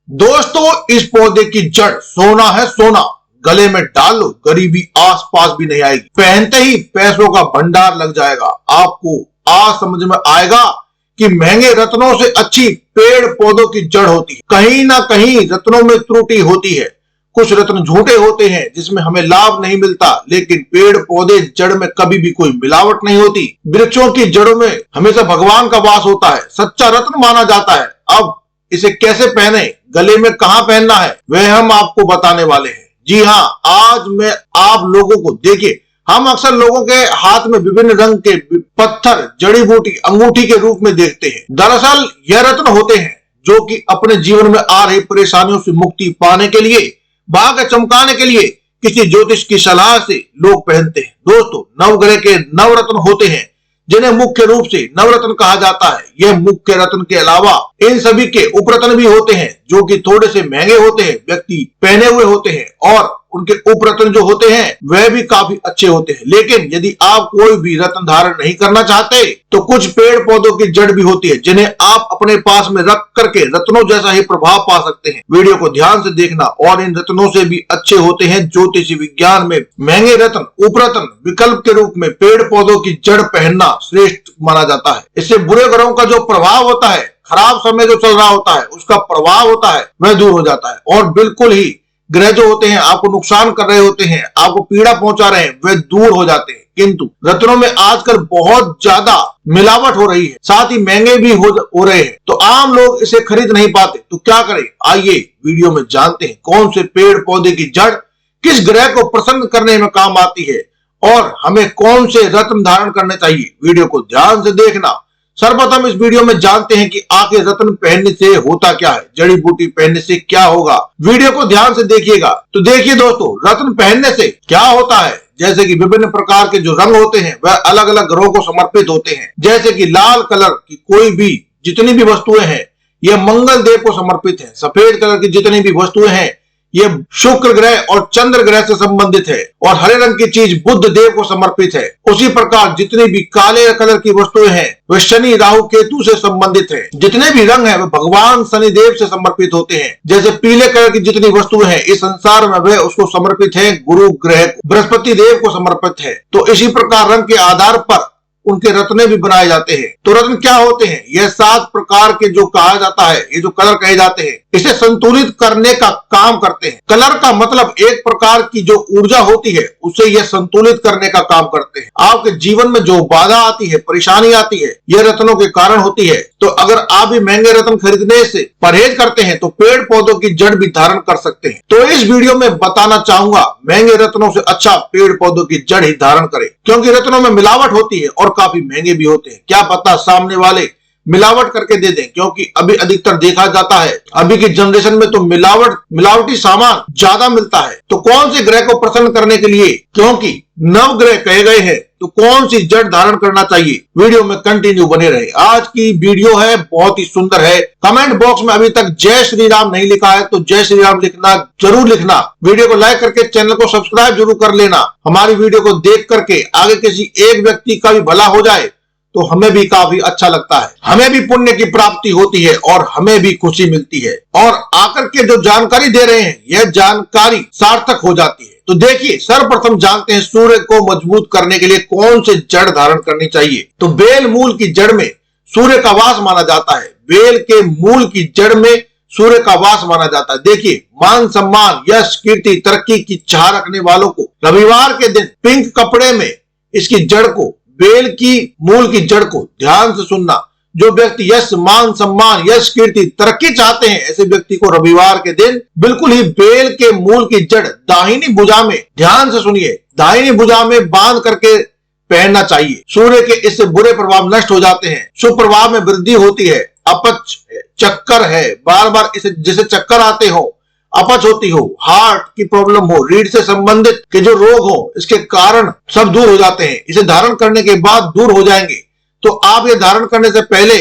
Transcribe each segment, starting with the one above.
दोस्तों, इस पौधे की जड़ सोना है सोना, गले में डाल लो, गरीबी आस पास भी नहीं आएगी। पहनते ही पैसों का भंडार लग जाएगा। आपको आज समझ में आएगा कि महंगे रत्नों से अच्छी पेड़ पौधों की जड़ होती है। कहीं ना कहीं रत्नों में त्रुटि होती है, कुछ रत्न झूठे होते हैं जिसमें हमें लाभ नहीं मिलता, लेकिन पेड़ पौधे जड़ में कभी भी कोई मिलावट नहीं होती। वृक्षों की जड़ों में हमेशा भगवान का वास होता है, सच्चा रत्न माना जाता है। अब इसे कैसे पहने, गले में कहां पहनना है, वह हम आपको बताने वाले हैं। जी हाँ, आज मैं आप लोगों को, देखिए, हम अक्सर लोगों के हाथ में विभिन्न रंग के पत्थर, जड़ी बूटी, अंगूठी के रूप में देखते हैं। दरअसल यह रत्न होते हैं जो कि अपने जीवन में आ रही परेशानियों से मुक्ति पाने के लिए, भाग्य चमकाने के लिए किसी ज्योतिष की सलाह से लोग पहनते हैं। दोस्तों, नवग्रह के नवरत्न होते हैं जिन्हें मुख्य रूप से नवरत्न कहा जाता है। यह मुख्य रत्न के अलावा इन सभी के उपरत्न भी होते हैं जो कि थोड़े से महंगे होते हैं, व्यक्ति पहने हुए होते हैं, और उनके उपरत्न जो होते हैं वह भी काफी अच्छे होते हैं। लेकिन यदि आप कोई भी रत्न धारण नहीं करना चाहते तो कुछ पेड़ पौधों की जड़ भी होती है जिन्हें आप अपने पास में रख करके रत्नों जैसा ही प्रभाव पा सकते हैं। वीडियो को ध्यान से देखना। और इन रत्नों से भी अच्छे होते हैं ज्योतिषी विज्ञान में महंगे रत्न, उपरत्न विकल्प के रूप में पेड़ पौधों की जड़ पहनना श्रेष्ठ माना जाता है। इससे बुरे ग्रहों का जो प्रभाव होता है, खराब समय जो चल रहा होता है, उसका प्रभाव होता है, वह दूर हो जाता है। और बिल्कुल ही ग्रह जो होते हैं आपको नुकसान कर रहे होते हैं, आपको पीड़ा पहुंचा रहे हैं, वे दूर हो जाते हैं। किंतु रत्नों में आजकल बहुत ज्यादा मिलावट हो रही है, साथ ही महंगे भी हो रहे हैं, तो आम लोग इसे खरीद नहीं पाते। तो क्या करें, आइए वीडियो में जानते हैं कौन से पेड़ पौधे की जड़ किस ग्रह को प्रसन्न करने में काम आती है और हमें कौन से रत्न धारण करने चाहिए। वीडियो को ध्यान से देखना। सर्वप्रथम इस वीडियो में जानते हैं कि आखिर रत्न पहनने से होता क्या है, जड़ी बूटी पहनने से क्या होगा। वीडियो को ध्यान से देखिएगा। तो देखिए दोस्तों, रत्न पहनने से क्या होता है, जैसे कि विभिन्न प्रकार के जो रंग होते हैं वह अलग अलग ग्रहों को समर्पित होते हैं। जैसे कि लाल कलर की कोई भी जितनी भी वस्तुएं हैं यह मंगल देव को समर्पित है। सफेद कलर की जितनी भी वस्तुएं हैं ये शुक्र ग्रह और चंद्र ग्रह से संबंधित है। और हरे रंग की चीज बुध देव को समर्पित है। उसी प्रकार जितनी भी काले कलर की वस्तुएं हैं वे शनि राहु केतु से संबंधित है। जितने भी रंग है वे भगवान शनि देव से समर्पित होते हैं। जैसे पीले कलर की जितनी वस्तुएं हैं इस संसार में वह उसको समर्पित है गुरु ग्रह को, बृहस्पति देव को समर्पित है। तो इसी प्रकार रंग के आधार पर उनके रत्ने भी बनाए जाते हैं। तो रत्न क्या होते हैं, यह 7 प्रकार के जो कहा जाता है, ये जो कलर कहे जाते हैं, इसे संतुलित करने का काम करते हैं। कलर का मतलब एक प्रकार की जो ऊर्जा होती है उसे यह संतुलित करने का काम करते हैं। आपके जीवन में जो बाधा आती है, परेशानी आती है, यह रत्नों के कारण होती है। तो अगर आप भी महंगे रत्न खरीदने से परहेज करते हैं तो पेड़ पौधों की जड़ भी धारण कर सकते हैं। तो इस वीडियो में बताना चाहूंगा महंगे रत्नों से अच्छा पेड़ पौधों की जड़ ही धारण करें, क्योंकि रत्नों में मिलावट होती है और काफी महंगे भी होते हैं। क्या पता सामने वाले मिलावट करके दे दें, क्योंकि अभी अधिकतर देखा जाता है अभी की जनरेशन में तो मिलावटी सामान ज्यादा मिलता है। तो कौन से ग्रह को प्रसन्न करने के लिए, क्योंकि नवग्रह कहे गए हैं, तो कौन सी जड़ धारण करना चाहिए, वीडियो में कंटिन्यू बने रहे। आज की वीडियो है बहुत ही सुंदर है। कमेंट बॉक्स में अभी तक जय श्री राम नहीं लिखा है तो जय श्री राम लिखना, जरूर लिखना। वीडियो को लाइक करके चैनल को सब्सक्राइब जरूर कर लेना। हमारी वीडियो को देख करके आगे किसी एक व्यक्ति का भी भला हो जाए तो हमें भी काफी अच्छा लगता है, हमें भी पुण्य की प्राप्ति होती है और हमें भी खुशी मिलती है। और आकर के जो जानकारी दे रहे हैं यह जानकारी सार्थक हो जाती है। तो देखिए, सर्वप्रथम जानते हैं सूर्य को मजबूत करने के लिए कौन से जड़ धारण करनी चाहिए। तो बेल मूल की जड़ में सूर्य का वास माना जाता है। बेल के मूल की जड़ में सूर्य का वास माना जाता है। देखिए, मान सम्मान, यश, कीर्ति, तरक्की की चाह रखने वालों को रविवार के दिन पिंक कपड़े में इसकी जड़ को, बेल की मूल की जड़ को ध्यान से सुनना। जो व्यक्ति यश, मान सम्मान, यश, कीर्ति, तरक्की चाहते हैं ऐसे व्यक्ति को रविवार के दिन बिल्कुल ही बेल के मूल की जड़ दाहिनी भुजा में, ध्यान से सुनिए, दाहिनी भुजा में बांध करके पहनना चाहिए। सूर्य के इससे बुरे प्रभाव नष्ट हो जाते हैं, शुभ प्रभाव में वृद्धि होती है। अपच, चक्कर है, बार बार इसे जैसे चक्कर आते हो, अपच होती हो, हार्ट की प्रॉब्लम हो, रीढ़ से संबंधित के जो रोग हो, इसके कारण सब दूर हो जाते हैं। इसे धारण करने के बाद दूर हो जाएंगे। तो आप ये धारण करने से पहले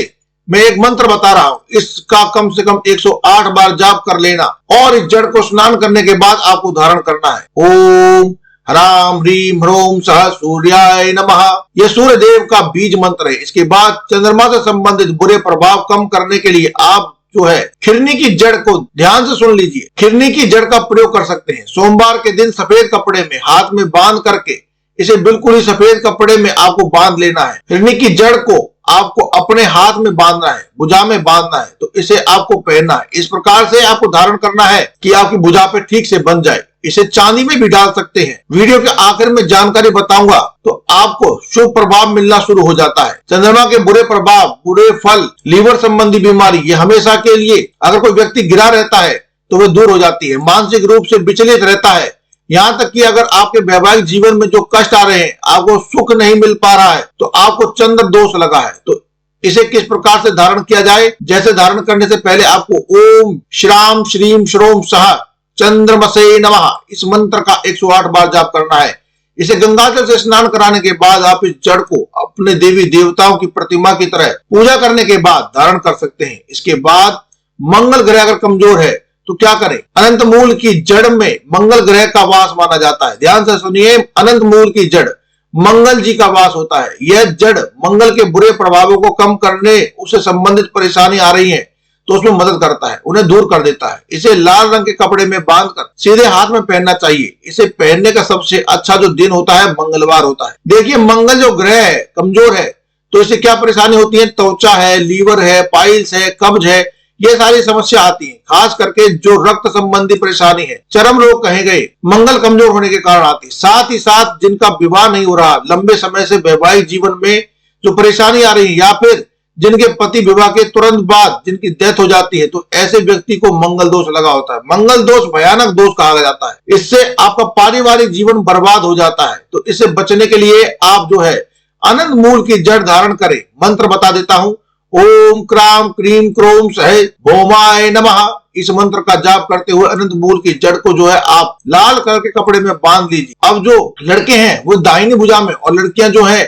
मैं एक मंत्र बता रहा हूं, इसका कम से कम 108 बार जाप कर लेना और इस जड़ को स्नान करने के बाद आपको धारण करना है। ओम ह्राम ह्रीम ह्रोम सह सूर्याय नमः। यह सूर्य देव का बीज मंत्र है। इसके बाद चंद्रमा से संबंधित बुरे प्रभाव कम करने के लिए आप जो है खिरनी की जड़ को ध्यान से सुन लीजिए, खिरनी की जड़ का प्रयोग कर सकते हैं। सोमवार के दिन सफेद कपड़े में हाथ में बांध करके इसे बिल्कुल ही सफेद कपड़े में आपको बांध लेना है। खिरनी की जड़ को आपको अपने हाथ में बांधना है, भुजा में बांधना है, तो इसे आपको पहनना है। इस प्रकार से आपको धारण करना है कि आपकी भुजा पे ठीक से बंध जाए। इसे चांदी में भी डाल सकते हैं। वीडियो के आखिर में जानकारी बताऊंगा तो आपको शुभ प्रभाव मिलना शुरू हो जाता है। चंद्रमा के बुरे प्रभाव, बुरे फल, लीवर संबंधी बीमारी, ये हमेशा के लिए अगर कोई व्यक्ति गिरा रहता है तो वह दूर हो जाती है। मानसिक रूप से विचलित रहता है, यहाँ तक कि अगर आपके वैवाहिक जीवन में जो कष्ट आ रहे हैं, आपको सुख नहीं मिल पा रहा है, तो आपको चंद्र दोष लगा है। तो इसे किस प्रकार से धारण किया जाए? जैसे धारण करने से पहले आपको ओम श्राम श्रीम श्रोम सह चंद्रमसे नमः इस मंत्र का 108 बार जाप करना है। इसे गंगाजल से स्नान कराने के बाद आप इस जड़ को अपने देवी देवताओं की प्रतिमा की तरह पूजा करने के बाद धारण कर सकते हैं। इसके बाद मंगल ग्रह अगर कमजोर है तो क्या करें? अनंत मूल की जड़ में मंगल ग्रह का वास माना जाता है। ध्यान से सुनिए, अनंत मूल की जड़ मंगल जी का वास होता है। यह जड़ मंगल के बुरे प्रभावों को कम करने, उससे संबंधित परेशानी आ रही है तो उसमें मदद करता है, उन्हें दूर कर देता है। इसे लाल रंग के कपड़े में बांधकर सीधे हाथ में पहनना चाहिए। इसे पहनने का सबसे अच्छा जो दिन होता है मंगलवार होता है। देखिए, मंगल जो ग्रह है कमजोर है तो इससे क्या परेशानी होती है? त्वचा है, लीवर है, पाइल्स है, कब्ज है, ये सारी समस्या आती है। खास करके जो रक्त संबंधी परेशानी है, चर्म रोग कहे गए, मंगल कमजोर होने के कारण आती है। साथ ही साथ जिनका विवाह नहीं हो रहा, लंबे समय से वैवाहिक जीवन में जो परेशानी आ रही है, या फिर जिनके पति विवाह के तुरंत बाद जिनकी डेथ हो जाती है, तो ऐसे व्यक्ति को मंगल दोष लगा होता है। मंगल दोष भयानक दोष कहा जाता है। इससे आपका पारिवारिक जीवन बर्बाद हो जाता है। तो इससे बचने के लिए आप जो है अनंत मूल की जड़ धारण करें। मंत्र बता देता हूं, ओम क्राम क्रीम क्रोम सह भौमाय नमः इस मंत्र का जाप करते हुए अनंत मूल की जड़ को जो है आप लाल कलर के कपड़े में बांध लीजिए। अब जो लड़के हैं वो दाहिनी भुजा में और लड़कियां जो है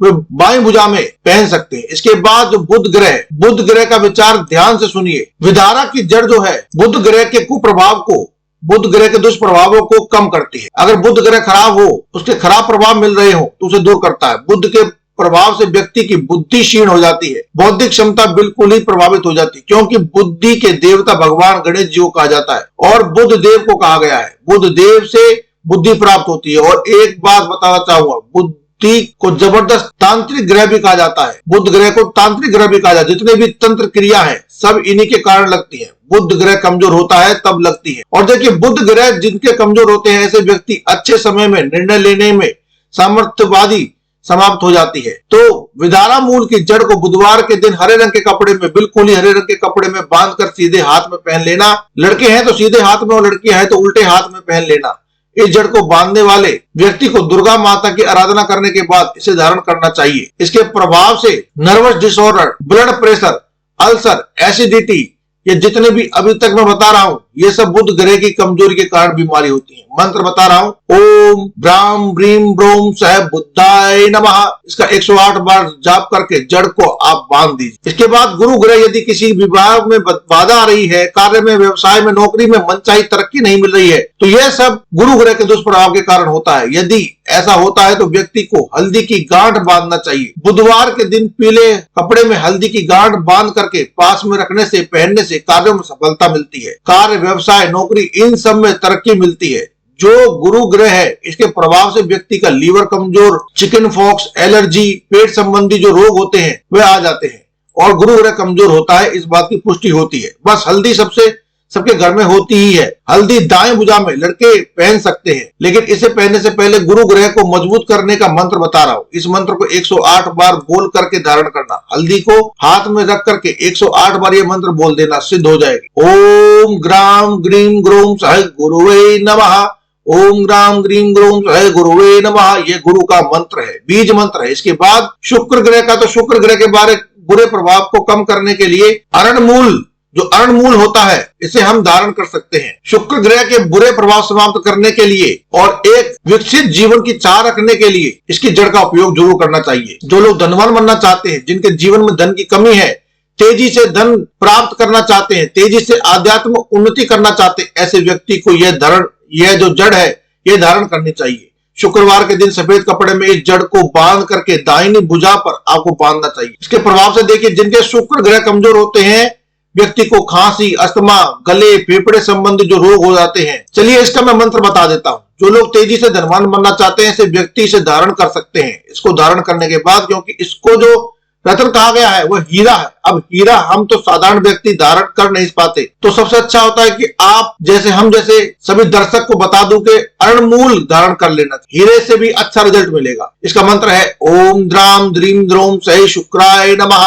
वो बाएं भुजा में पहन सकते हैं। इसके बाद जो बुध ग्रह का विचार ध्यान से सुनिए। विधारा की जड़ जो है बुध ग्रह के कुप्रभाव को, बुध ग्रह के दुष्प्रभावों को कम करती है। अगर बुध ग्रह खराब हो, उसके खराब प्रभाव मिल रहे हो तो उसे दूर करता है। बुध के प्रभाव से व्यक्ति की बुद्धि क्षीण हो जाती है, बौद्धिक क्षमता बिल्कुल ही प्रभावित हो जाती है, क्योंकि बुद्धि के देवता भगवान गणेश जी को कहा जाता है और बुध देव को कहा गया है। बुध देव से बुद्धि प्राप्त होती है। और एक बात बताना चाहूंगा, बुद्धि को जबरदस्त तांत्रिक ग्रह भी कहा जाता है। बुध ग्रह को तांत्रिक ग्रह भी कहा जाता है। जितने भी तंत्र क्रिया है सब इन्हीं के कारण लगती है। बुध ग्रह कमजोर होता है तब लगती है। और देखिए, बुध ग्रह जिनके कमजोर होते हैं, ऐसे व्यक्ति अच्छे समय में निर्णय लेने में सामर्थ्यवादी समाप्त हो जाती है। तो विधारा मूल की जड़ को बुधवार के दिन हरे रंग के कपड़े में, बिल्कुल ही हरे रंग के कपड़े में बांधकर सीधे हाथ में पहन लेना। लड़के हैं तो सीधे हाथ में और लड़कियां हैं तो उल्टे हाथ में पहन लेना। इस जड़ को बांधने वाले व्यक्ति को दुर्गा माता की आराधना करने के बाद इसे धारण करना चाहिए। इसके प्रभाव से nervous disorder, blood pressure, ulcer, acidity, ये जितने भी अभी तक मैं बता रहा हूं, ये सब बुध ग्रह की कमजोरी के कारण बीमारी होती है। मंत्र बता रहा हूं, ओम ब्राम ब्रीम ब्रोम सह बुद्धाय नमः इसका 108 बार जाप करके जड़ को आप बांध दीजिए। इसके बाद गुरु ग्रह यदि किसी विभाग में बाधा आ रही है, कार्य में, व्यवसाय में, नौकरी में मनचाही तरक्की नहीं मिल रही है, तो यह सब गुरु ग्रह के दुष्प्रभाव के कारण होता है। यदि ऐसा होता है तो व्यक्ति को हल्दी की गांठ बांधना चाहिए। बुधवार के दिन पीले कपड़े में हल्दी की गांठ बांध करके पास में रखने से, पहनने से कार्यों में सफलता मिलती है। कार्य, व्यवसाय, नौकरी, इन सब में तरक्की मिलती है। जो गुरु ग्रह है, इसके प्रभाव से व्यक्ति का लीवर कमजोर, चिकन पॉक्स, एलर्जी, पेट संबंधी जो रोग होते हैं वे आ जाते हैं। और गुरु ग्रह कमजोर होता है, इस बात की पुष्टि होती है। बस हल्दी सबके घर में होती ही है। हल्दी दाएं भुजा में लड़के पहन सकते हैं, लेकिन इसे पहनने से पहले गुरु ग्रह को मजबूत करने का मंत्र बता रहा हूं। इस मंत्र को 108 बार बोल करके धारण करना। हल्दी को हाथ में रख करके 108 बार ये मंत्र बोल देना, सिद्ध हो जाएगी। ओम ग्राम ग्रीम ग्रोम सह गुरुवे नमः, ओम ग्राम ग्रीम ग्रोम सह गुरुवे नमः, ये गुरु का मंत्र है, बीज मंत्र है। इसके बाद शुक्र ग्रह का, तो शुक्र ग्रह के बारे बुरे प्रभाव को कम करने के लिए अरणमूल, जो अरणमूल होता है, इसे हम धारण कर सकते हैं। शुक्र ग्रह के बुरे प्रभाव समाप्त करने के लिए और एक विकसित जीवन की चाह रखने के लिए इसकी जड़ का उपयोग जरूर करना चाहिए। जो लोग धनवान बनना चाहते हैं, जिनके जीवन में धन की कमी है, तेजी से धन प्राप्त करना चाहते हैं, तेजी से आध्यात्मिक उन्नति करना चाहते हैं, ऐसे व्यक्ति को यह जो जड़ है यह धारण करनी चाहिए। शुक्रवार के दिन सफेद कपड़े में इस जड़ को बांध करके दाहिनी भुजा पर आपको बांधना चाहिए। इसके प्रभाव से देखिए, जिनके शुक्र ग्रह कमजोर होते हैं व्यक्ति को खांसी, अस्थमा, गले, फेफड़े संबंधी जो रोग हो जाते हैं। चलिए इसका मैं मंत्र बता देता हूँ। जो लोग तेजी से धनवान बनना चाहते हैं, ऐसे व्यक्ति इसे धारण कर सकते हैं। इसको धारण करने के बाद, क्योंकि इसको जो रत्न कहा गया है वह हीरा है। अब हीरा हम तो साधारण व्यक्ति धारण कर नहीं पाते, तो सबसे अच्छा होता है कि आप जैसे हम जैसे सभी दर्शक को बता दूं कि अणमूल धारण कर लेना, हीरे से भी अच्छा रिजल्ट मिलेगा। इसका मंत्र है ओम द्राम द्रीम द्रोम सही शुक्राय नमः।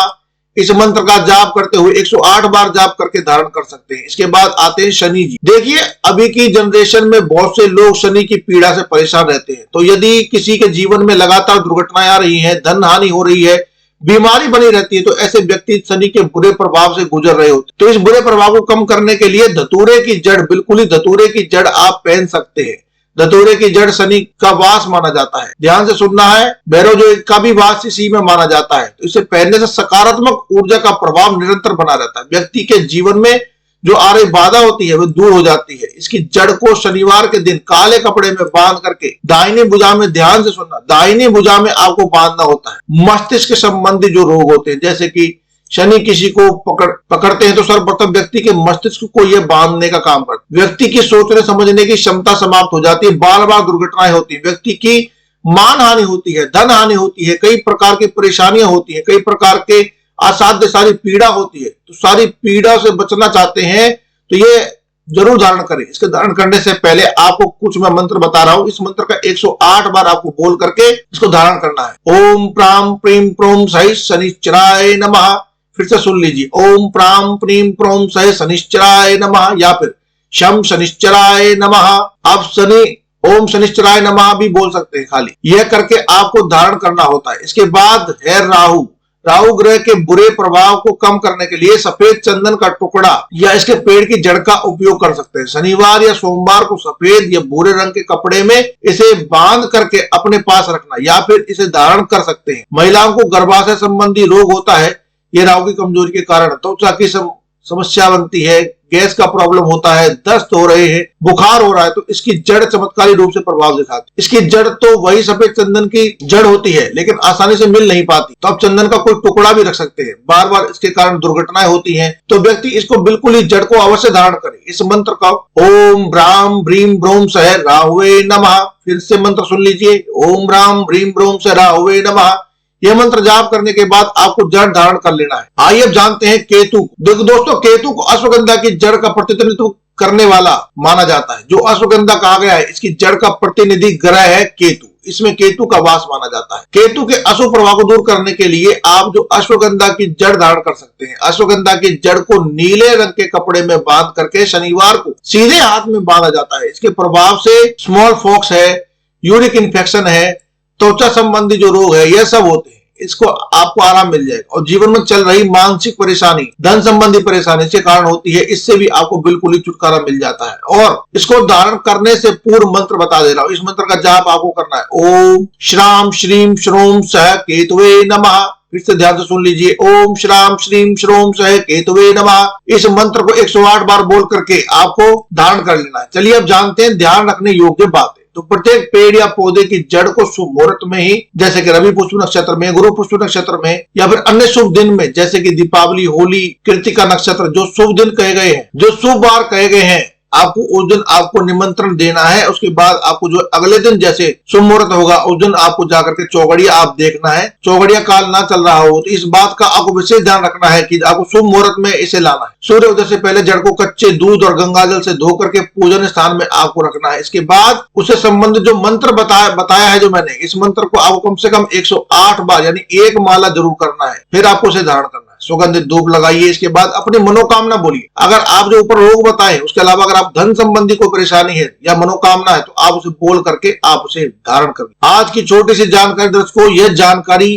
इस मंत्र का जाप करते हुए 108 बार जाप करके धारण कर सकते हैं। इसके बाद आते हैं शनि जी। देखिए अभी की जनरेशन में बहुत से लोग शनि की पीड़ा से परेशान रहते हैं। तो यदि किसी के जीवन में लगातार दुर्घटनाएं आ रही हैं, धन हानि हो रही है, बीमारी बनी रहती है, तो ऐसे व्यक्ति शनि के बुरे प्रभाव से गुजर रहे होते हैं। तो इस बुरे प्रभाव को कम करने के लिए धतूरे की जड़, बिल्कुल ही धतूरे की जड़ आप पहन सकते हैं। धतूरे की जड़ शनि का वास माना जाता है। ध्यान से सुनना है, भैरव जो का भी वास इसी में माना जाता है। तो इसे पहनने से सकारात्मक ऊर्जा का प्रभाव निरंतर बना रहता है। व्यक्ति के जीवन में जो आ रही बाधा होती है वो दूर हो जाती है। इसकी जड़ को शनिवार के दिन काले कपड़े में बांध करके दाहिनी भुजा में, ध्यान से सुनना, दाहिनी भुजा में आपको बांधना होता है। मस्तिष्क संबंधी जो रोग होते हैं, जैसे कि शनि किसी को पकड़ते हैं, तो सर्वप्रथम व्यक्ति के मस्तिष्क को यह बांधने का काम करता है। व्यक्ति की सोचने समझने की क्षमता समाप्त हो जाती है। बार बार दुर्घटनाएं होती है, व्यक्ति की मान हानि होती है, धन हानि होती है, कई प्रकार की परेशानियां होती है, कई प्रकार के असाध्य सारी पीड़ा होती है। तो सारी पीड़ा से बचना चाहते हैं तो ये जरूर धारण करें। इसके धारण करने से पहले आपको कुछ मैं मंत्र बता रहा हूं। इस मंत्र का 108 बार आपको बोल करके इसको धारण करना है। ओम प्राम प्रीम प्रोम सही शनिश्चराय नमः। फिर से सुन लीजिए, ओम प्राम प्रीम प्रोम सही शनिश्चराय नमः, या फिर शम शनिश्चराय नमः। आप शनि ओम शनिश्चराय नमः भी बोल सकते हैं खाली। यह करके आपको धारण करना होता है। इसके बाद है राहु। राहु ग्रह के बुरे प्रभाव को कम करने के लिए सफेद चंदन का टुकड़ा या इसके पेड़ की जड़ का उपयोग कर सकते हैं। शनिवार या सोमवार को सफेद या भूरे रंग के कपड़े में इसे बांध करके अपने पास रखना, या फिर इसे धारण कर सकते हैं। महिलाओं को गर्भाशय संबंधी रोग होता है, ये राहु की कमजोरी के कारण त्वचा की समस्या बनती है, गैस का प्रॉब्लम होता है, दस्त हो रहे हैं, बुखार हो रहा है, तो इसकी जड़ चमत्कारी रूप से प्रभाव दिखाती है। इसकी जड़ तो वही सफेद चंदन की जड़ होती है, लेकिन आसानी से मिल नहीं पाती, तो आप चंदन का कोई टुकड़ा भी रख सकते हैं। बार बार इसके कारण दुर्घटनाएं होती हैं, तो व्यक्ति इसको बिल्कुल ही जड़ को अवश्य धारण करे। इस मंत्र का ओम ब्राम ब्रीम ब्रोम सह राहुवे नमः। फिर से मंत्र सुन लीजिए, ओम ब्राम ब्रीम ब्रोम सह राहुवे नमः। यह मंत्र जाप करने के बाद आपको जड़ धारण कर लेना है। आइए अब जानते हैं केतु। देखो दोस्तों, केतु को अश्वगंधा की जड़ का प्रतिनिधित्व करने वाला माना जाता है। जो अश्वगंधा कहा गया है, इसकी जड़ का प्रतिनिधि ग्रह है केतु। इसमें केतु का वास माना जाता है। केतु के अशुभ प्रभाव को दूर करने के लिए आप जो अश्वगंधा की जड़ धारण कर सकते हैं। अश्वगंधा की जड़ को नीले रंग के कपड़े में बांध करके शनिवार को सीधे हाथ में बांधा जाता है। इसके प्रभाव से स्मॉल पॉक्स है, यूरिक इन्फेक्शन है, त्वचा संबंधी जो रोग है, यह सब होते हैं। इसको आपको आराम मिल जाएगा। और जीवन में चल रही मानसिक परेशानी, धन संबंधी परेशानी इसके कारण होती है, इससे भी आपको बिल्कुल ही छुटकारा मिल जाता है। और इसको धारण करने से पूर्व मंत्र बता दे रहा हूं। इस मंत्र का जाप आपको करना है। ओम श्राम श्रीम श्रोम सह केतुवे नमः। फिर से ध्यान से सुन लीजिए, ओम श्राम श्रीम श्रोम सह केतुवे नमः। इस मंत्र को 108 बार बोल करके आपको धारण कर लेना है। चलिए अब जानते हैं ध्यान रखने योग्य बातें। तो प्रत्येक पेड़ या पौधे की जड़ को शुभ मुहूर्त में ही, जैसे कि रवि पुष्प नक्षत्र में, गुरु पुष्प नक्षत्र में, या फिर अन्य शुभ दिन में, जैसे कि दीपावली, होली, कृतिका नक्षत्र, जो शुभ दिन कहे गए हैं, जो शुभ वार कहे गए हैं, आपको उस दिन आपको निमंत्रण देना है। उसके बाद आपको जो अगले दिन जैसे शुभ मुहूर्त होगा, उस दिन आपको जाकर के चौगड़िया आप देखना है। चौगड़िया काल ना चल रहा हो, तो इस बात का आपको विशेष ध्यान रखना है कि आपको शुभ मुहूर्त में इसे लाना है। सूर्य उदय से पहले जड़ को कच्चे दूध और गंगा जल से धो करके पूजन स्थान में आपको रखना है। इसके बाद उससे संबंधित जो मंत्र बताया है जो मैंने, इस मंत्र को आपको कम से कम 108 बार यानी एक माला जरूर करना है। फिर आपको उसे धारण करना है। सुगंधित धूप लगाइए। इसके बाद अपनी मनोकामना बोलिए। अगर आप जो ऊपर रोग बताए, उसके अलावा अगर आप धन संबंधी कोई परेशानी है या मनोकामना है, तो आप उसे बोल करके आप उसे धारण करिए। आज की छोटी सी जानकारी दर्शकों, यह जानकारी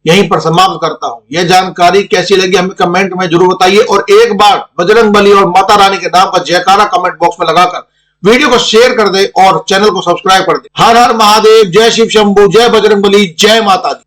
यहीं पर समाप्त करता हूं। यह जानकारी कैसी लगी हमें कमेंट में जरूर बताइए, और एक बार बजरंगबली और माता रानी के नाम का जयकारा कमेंट बॉक्स में लगाकर वीडियो को शेयर कर दे और चैनल को सब्सक्राइब कर दे। हर हर महादेव, जय शिव शंभू, जय बजरंगबली, जय माता दी।